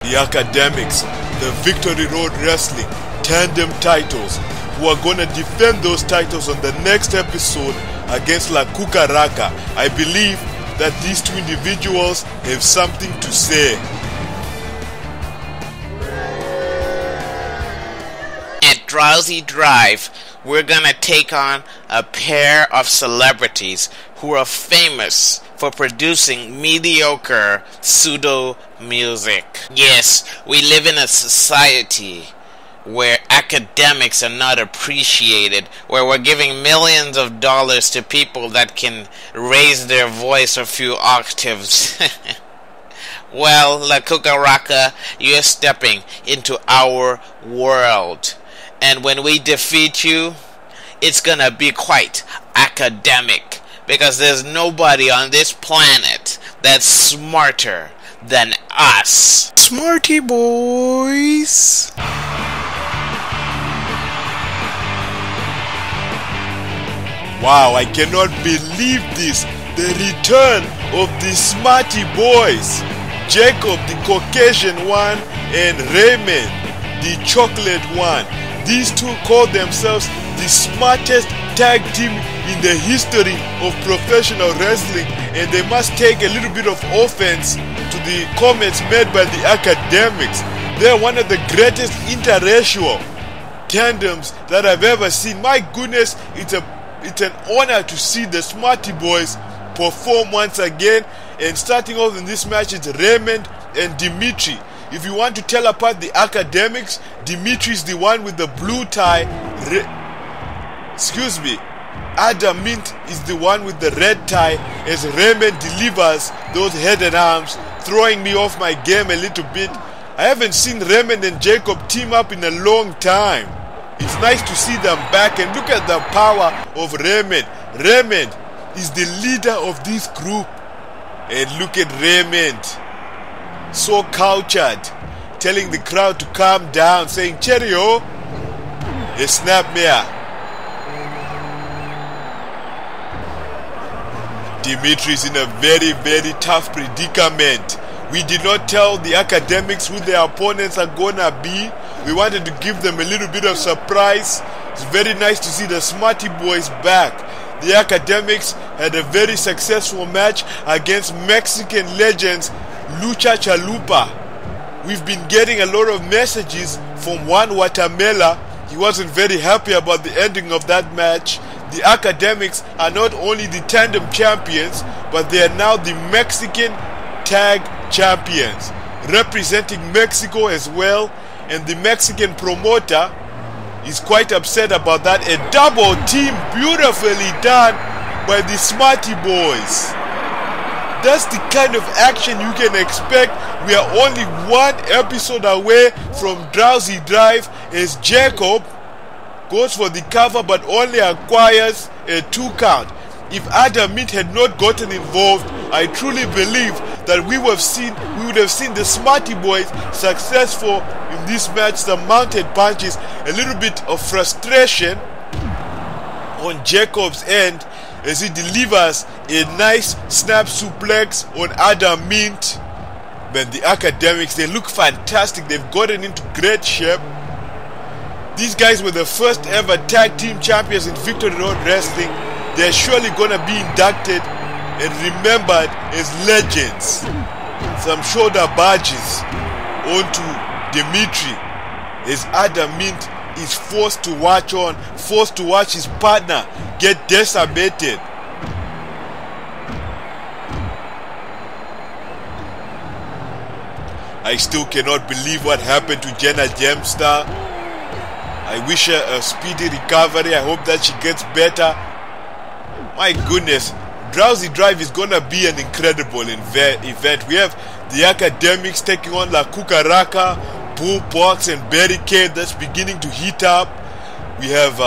the Academics, the Victory Road Wrestling Tandem titles, who are going to defend those titles on the next episode against La Cucaraca. I believe that these two individuals have something to say. At Drowsy Drive, we're gonna take on a pair of celebrities who are famous for producing mediocre pseudo music. Yes, we live in a society where academics are not appreciated, where we're giving millions of dollars to people that can raise their voice a few octaves. Well, La Cucaraca, you're stepping into our world. And when we defeat you, it's gonna be quite academic, because there's nobody on this planet that's smarter than us. Smarty boys! Wow, I cannot believe this. The return of the Smarty boys. Jacob, the Caucasian one, and Raymond, the chocolate one. These two call themselves the smartest tag team in the history of professional wrestling, and they must take a little bit of offense to the comments made by the Academics. They're one of the greatest interracial tandems that I've ever seen. My goodness, it's an honor to see the Smarty boys perform once again. And starting off in this match, it's Raymond and Dimitri. If you want to tell apart the Academics, Dimitri is the one with the blue tie. Adam Mint is the one with the red tie, as Raymond delivers those head and arms, throwing me off my game a little bit. I haven't seen Raymond and Jacob team up in a long time. It's nice to see them back, and look at the power of Raymond. Raymond is the leader of this group. And look at Raymond, so cultured, telling the crowd to calm down, saying, "Cheerio, a snap mare." Dimitri's in a very, very tough predicament. We did not tell the Academics who their opponents are gonna be. We wanted to give them a little bit of surprise. It's very nice to see the Smarty boys back. The Academics had a very successful match against Mexican legends Lucha Chalupa. We've been getting a lot of messages from Juan Guatemala. He wasn't very happy about the ending of that match. The Academics are not only the tandem champions, but they are now the Mexican tag champions, representing Mexico as well. And the Mexican promoter is quite upset about that. A double team, beautifully done by the Smarty boys. That's the kind of action you can expect. We are only one episode away from Drowsy Drive, as Jacob goes for the cover but only acquires a 2 count. If Adam Mint had not gotten involved, I truly believe that we would have seen the Smarty boys successful in this match. The mounted punches, a little bit of frustration on Jacob's end as he delivers a nice snap suplex on Adam Mint. Man, the Academics, they look fantastic. They've gotten into great shape. These guys were the first ever tag team champions in Victory Road Wrestling. They're surely gonna be inducted and remembered as legends. Some shoulder badges onto Dimitri, as Adam Mint is forced to watch his partner get decimated. I still cannot believe what happened to Jenna Jemstar. I wish her a speedy recovery. I hope that she gets better. My goodness, Drowsy Drive is gonna be an incredible event. We have the Academics taking on La Cucaraca, Bullbox and Barricade. That's beginning to heat up. We have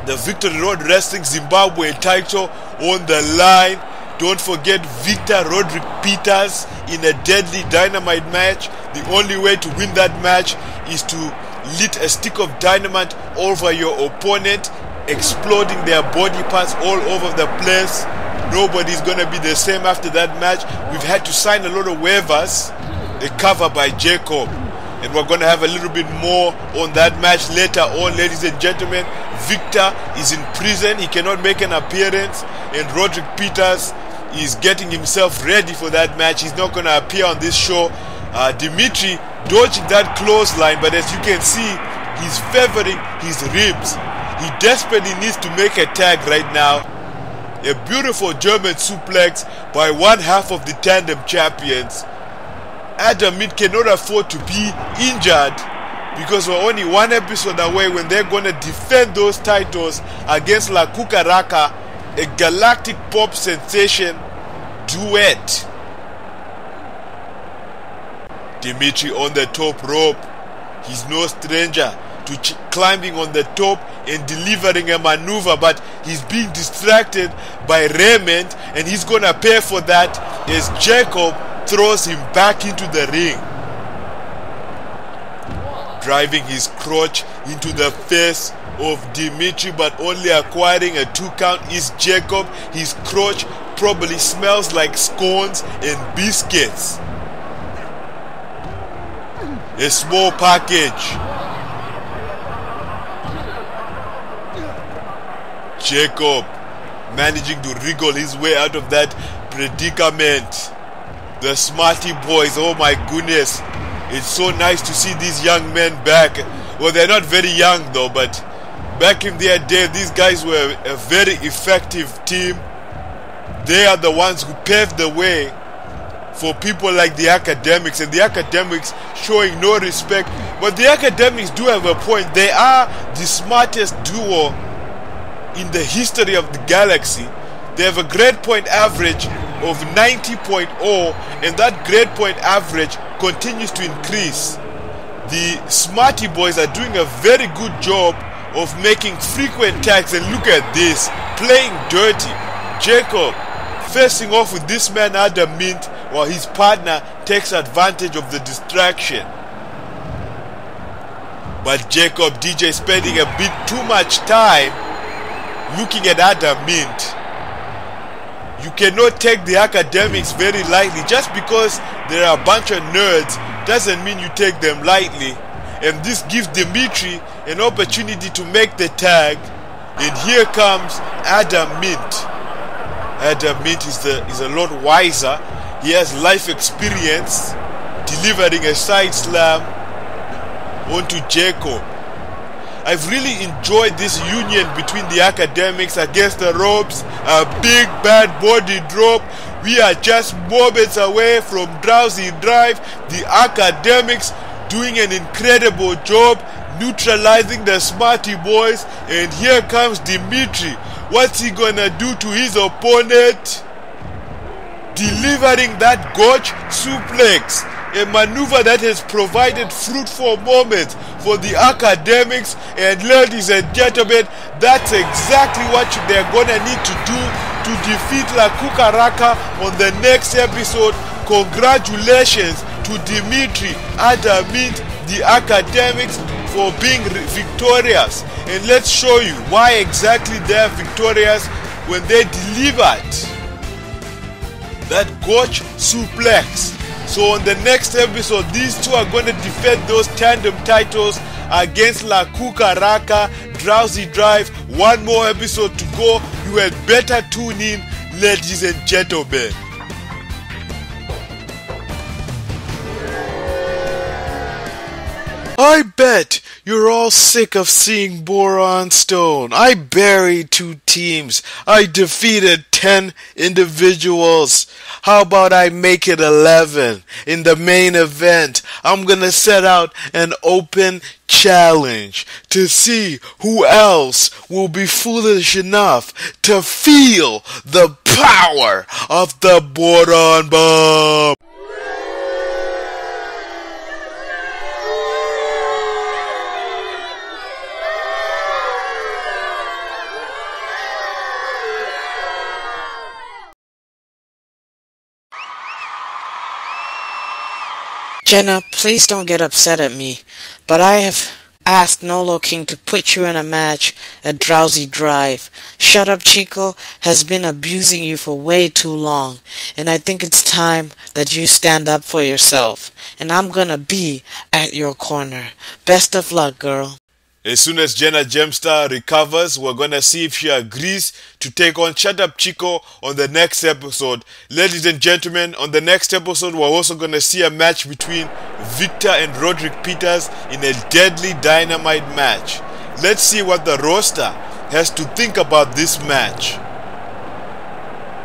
the Victory Road Wrestling Zimbabwean title on the line. Don't forget Victor Roderick Peters in a deadly dynamite match. The only way to win that match is to lit a stick of dynamite over your opponent, exploding their body parts all over the place. Nobody's gonna be the same after that match. We've had to sign a lot of waivers a cover by Jacob. And we're going to have a little bit more on that match later on, ladies and gentlemen. Victor is in prison. He cannot make an appearance. And Roderick Peters is getting himself ready for that match. He's not going to appear on this show. Dimitri dodging that clothesline, but as you can see, he's favoring his ribs. He desperately needs to make a tag right now. A beautiful German suplex by one half of the tandem champions. Adam Mint cannot afford to be injured because we're only one episode away when they're going to defend those titles against La Cucaraca, a galactic pop sensation duet. Dimitri on the top rope. He's no stranger to climbing on the top and delivering a maneuver, but he's being distracted by Raymond, and he's going to pay for that as Jacob throws him back into the ring. Driving his crotch into the face of Dimitri, but only acquiring a 2 count is Jacob. His crotch probably smells like scones and biscuits. A small package. Jacob managing to wriggle his way out of that predicament. The Smarty boys, oh my goodness. It's so nice to see these young men back. Well, they're not very young though, but back in their day, these guys were a very effective team. They are the ones who paved the way for people like the Academics, and the Academics showing no respect. But the Academics do have a point. They are the smartest duo in the history of the galaxy. They have a grade point average of 90.0, and that grade point average continues to increase. The Smarty boys are doing a very good job of making frequent tags, and look at this, playing dirty. Jacob facing off with this man Adam Mint, while his partner takes advantage of the distraction. But Jacob DJ spending a bit too much time looking at Adam Mint. You cannot take the Academics very lightly. Just because there are a bunch of nerds doesn't mean you take them lightly. And this gives Dimitri an opportunity to make the tag. And here comes Adam Mint. Adam Mint is a lot wiser. He has life experience, delivering a side slam onto Jacob. I've really enjoyed this union between the Academics against the ropes. A big bad body drop. We are just moments away from Drowsy Drive. The Academics doing an incredible job neutralizing the Smarty boys. And here comes Dimitri. What's he gonna do to his opponent? Delivering that gorge suplex. A maneuver that has provided fruitful moments for the Academics. And ladies and gentlemen, that's exactly what they're gonna need to do to defeat La Cucaraca on the next episode. Congratulations to Dimitri, Adam Mint, the Academics for being victorious. And let's show you why exactly they're victorious when they delivered that gorge suplex. So on the next episode, these two are going to defend those tandem titles against La Cucaraca, Drowsy Drive. One more episode to go. You had better tune in, ladies and gentlemen. I bet you're all sick of seeing Boron Stone. I buried 2 teams. I defeated 10 individuals. How about I make it 11? In the main event, I'm gonna set out an open challenge to see who else will be foolish enough to feel the power of the Boron Bomb. Jenna, please don't get upset at me, but I have asked Nolo King to put you in a match at Drowsy Drive. Shut Up Chico has been abusing you for way too long, and I think it's time that you stand up for yourself, and I'm gonna be at your corner. Best of luck, girl. As soon as Jenna Jemstar recovers, we're gonna see if she agrees to take on Shut Up Chico on the next episode. Ladies and gentlemen, on the next episode, we're also gonna see a match between Victor and Roderick Peters in a deadly dynamite match. Let's see what the roster has to think about this match.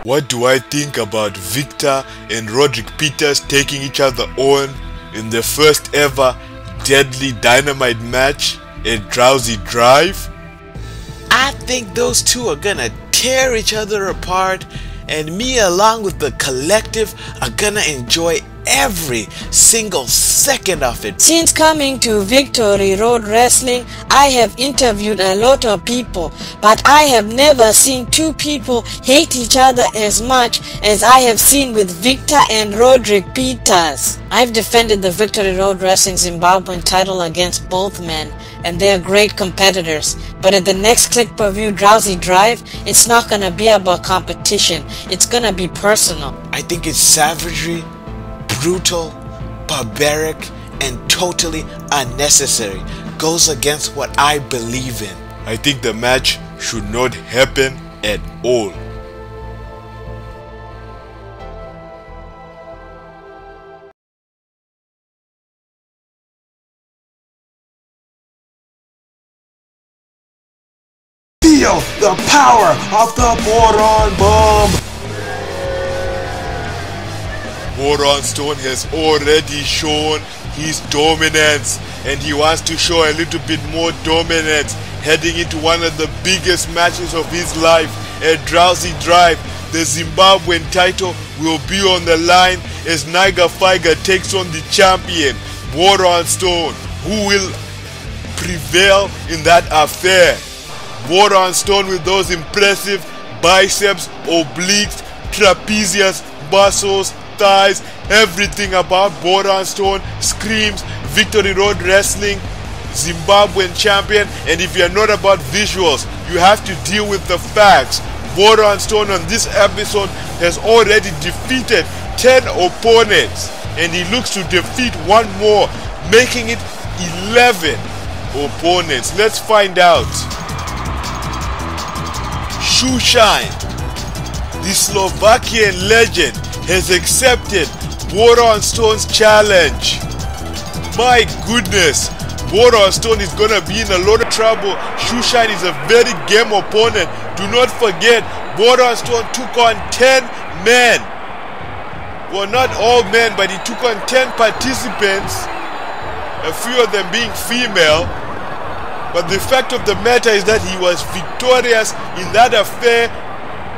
What do I think about Victor and Roderick Peters taking each other on in the first ever deadly dynamite match at Drowsy Drive? I think those two are gonna tear each other apart, and me along with the collective are gonna enjoy every single second of it. Since coming to Victory Road Wrestling, I have interviewed a lot of people, but I have never seen two people hate each other as much as I have seen with Victor and Roderick Peters. I've defended the Victory Road Wrestling Zimbabwean title against both men, and they are great competitors. But at the next click-per-view Drowsy Drive, it's not gonna be about competition, it's gonna be personal. I think it's savagery, brutal, barbaric, and totally unnecessary. Goes against what I believe in. I think the match should not happen at all. Feel the power of the Boron Bomb! Boron Stone has already shown his dominance, and he wants to show a little bit more dominance heading into one of the biggest matches of his life at Drowsy Drive. The Zimbabwean title will be on the line as Niger Figer takes on the champion Boron Stone. Who will prevail in that affair? Boron Stone with those impressive biceps, obliques, trapezius, muscles, thighs, everything about Boron Stone screams Victory Road Wrestling Zimbabwean champion. And if you're not about visuals, you have to deal with the facts. Boron Stone on this episode has already defeated 10 opponents, and he looks to defeat one more, making it 11 opponents. Let's find out. Shoeshine, the Slovakian legend, has accepted Boron Stone's challenge. My goodness, Boron Stone is gonna be in a lot of trouble. Shoeshine is a very game opponent. Do not forget, Boron Stone took on 10 men. Well, not all men, but he took on 10 participants, a few of them being female. But the fact of the matter is that he was victorious in that affair.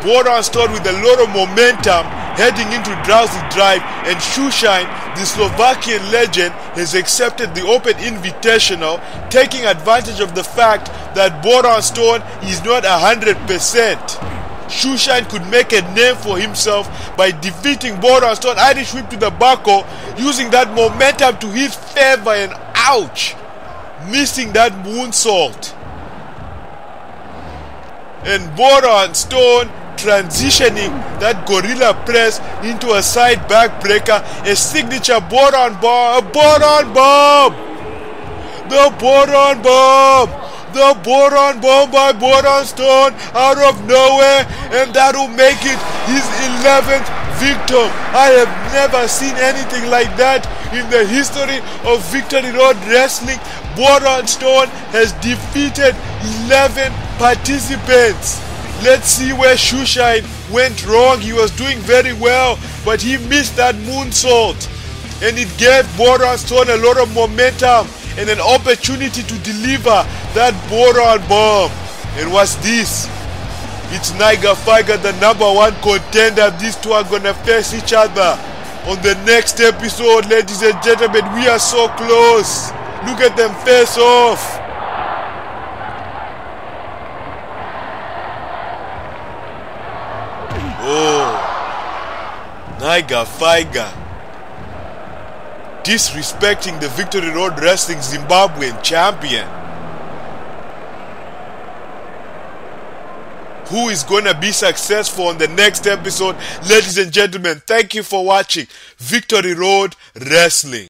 Boron Stone with a lot of momentum heading into Drowsy Drive, and Shoeshine, the Slovakian legend, has accepted the Open Invitational, taking advantage of the fact that Boron Stone is not 100%. Shoeshine could make a name for himself by defeating Boron Stone Irish whip to the buckle, using that momentum to his favor, and ouch, missing that moonsault. And Boron Stone transitioning that gorilla press into a side backbreaker, a signature Boron Bomb, a Boron Bomb, the Boron Bomb, the Boron Bomb by Boron Stone out of nowhere, and that will make it his 11th victim. I have never seen anything like that in the history of Victory Road Wrestling. Boron Stone has defeated 11 participants. Let's see where Shoeshine went wrong. He was doing very well, but he missed that moonsault, and it gave Boron Stone a lot of momentum and an opportunity to deliver that Boron Bomb. And what's this? It's Niger Figer, the #1 contender. These two are gonna face each other on the next episode. Ladies and gentlemen, we are so close. Look at them face off. Oh, Niger Figer disrespecting the Victory Road Wrestling Zimbabwean champion. Who is gonna be successful on the next episode? Ladies and gentlemen, thank you for watching Victory Road Wrestling.